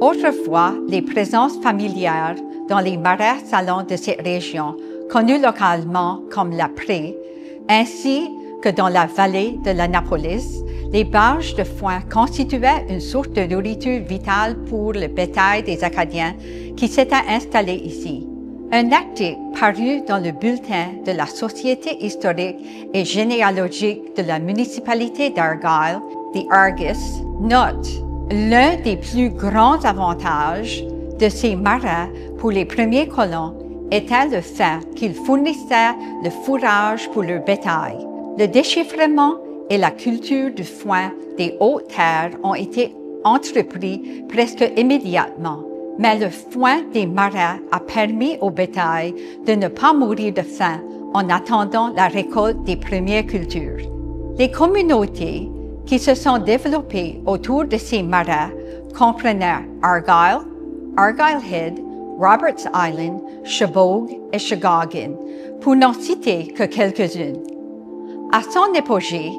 Autrefois, les présences familières dans les marais salants de cette région, connue localement comme la Prée, ainsi que dans la vallée de l'Annapolis, les barges de foin constituaient une source de nourriture vitale pour le bétail des Acadiens qui s'étaient installés ici. Un article paru dans le bulletin de la Société historique et généalogique de la municipalité d'Argyle, The Argus, note l'un des plus grands avantages de ces marais pour les premiers colons était le fait qu'ils fournissaient le fourrage pour leur bétail. Le déchiffrement et la culture du foin des hautes terres ont été entrepris presque immédiatement, mais le foin des marais a permis au bétail de ne pas mourir de faim en attendant la récolte des premières cultures. Les communautés qui se sont développées autour de ces marais comprenaient Argyle, Argyle Head, Roberts Island, Chebogue et Chegawgen, pour n'en citer que quelques-unes. À son apogée,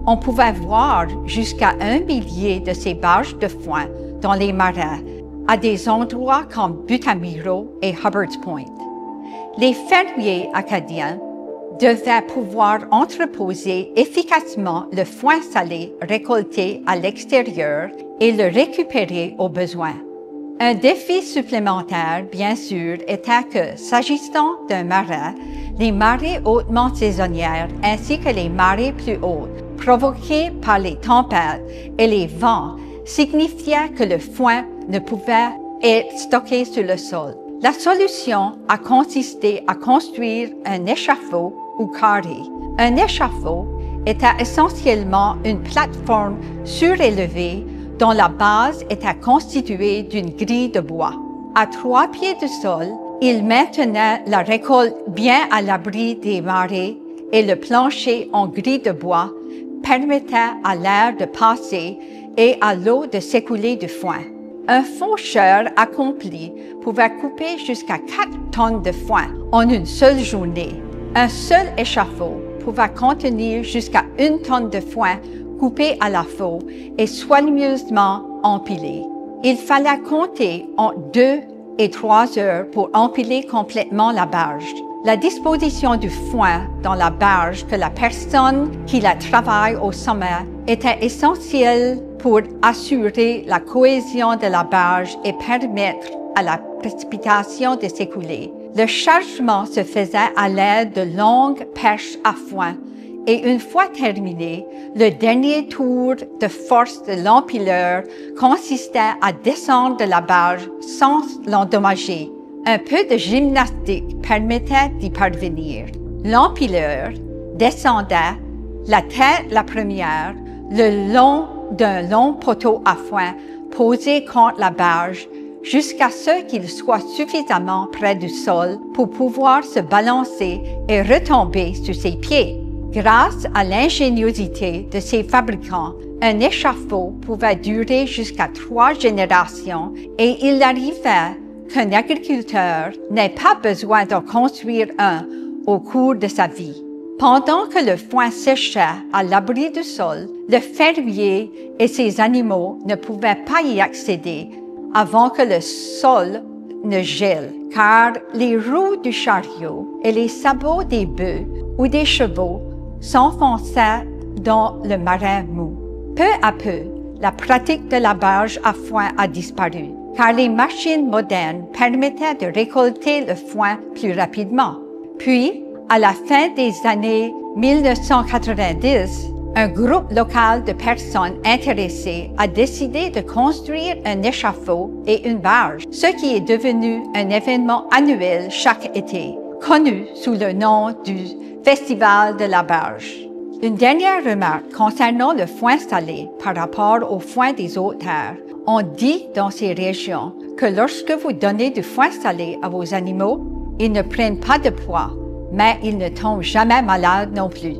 on pouvait voir jusqu'à 1 millier de ces barges de foin dans les marais, à des endroits comme Butte-à-Miro et Hubbard's Point. Les fermiers acadiens devaient pouvoir entreposer efficacement le foin salé récolté à l'extérieur et le récupérer au besoin. Un défi supplémentaire, bien sûr, était que, s'agissant d'un marais, les marées hautement saisonnières ainsi que les marées plus hautes, provoquées par les tempêtes et les vents, signifiaient que le foin ne pouvait être stocké sur le sol. La solution a consisté à construire un échafaud ou carré. Un échafaud était essentiellement une plateforme surélevée dont la base était constituée d'une grille de bois. À 3 pieds du sol, il maintenait la récolte bien à l'abri des marées et le plancher en grille de bois permettait à l'air de passer et à l'eau de s'écouler du foin. Un faucheur accompli pouvait couper jusqu'à 4 tonnes de foin en une seule journée. Un seul échafaud pouvait contenir jusqu'à 1 tonne de foin coupé à la faux et soigneusement empilé. Il fallait compter entre 2 et 3 heures pour empiler complètement la barge. La disposition du foin dans la barge que la personne qui la travaille au sommet était essentielle pour assurer la cohésion de la barge et permettre à la précipitation de s'écouler. Le chargement se faisait à l'aide de longues perches à foin et une fois terminé, le dernier tour de force de l'empileur consistait à descendre de la barge sans l'endommager. Un peu de gymnastique permettait d'y parvenir. L'empileur descendait, la tête la première, le long d'un long poteau à foin posé contre la barge jusqu'à ce qu'il soit suffisamment près du sol pour pouvoir se balancer et retomber sur ses pieds. Grâce à l'ingéniosité de ses fabricants, un échafaud pouvait durer jusqu'à 3 générations et il arrivait qu'un agriculteur n'ait pas besoin d'en construire un au cours de sa vie. Pendant que le foin séchait à l'abri du sol, le fermier et ses animaux ne pouvaient pas y accéder avant que le sol ne gèle, car les roues du chariot et les sabots des bœufs ou des chevaux s'enfonçaient dans le marais mou. Peu à peu, la pratique de la barge à foin a disparu, car les machines modernes permettaient de récolter le foin plus rapidement. Puis, à la fin des années 1990, un groupe local de personnes intéressées a décidé de construire un échafaud et une barge, ce qui est devenu un événement annuel chaque été, connu sous le nom du Festival de la barge. Une dernière remarque concernant le foin salé par rapport au foin des hautes terres. On dit dans ces régions que lorsque vous donnez du foin salé à vos animaux, ils ne prennent pas de poids, mais ils ne tombent jamais malades non plus.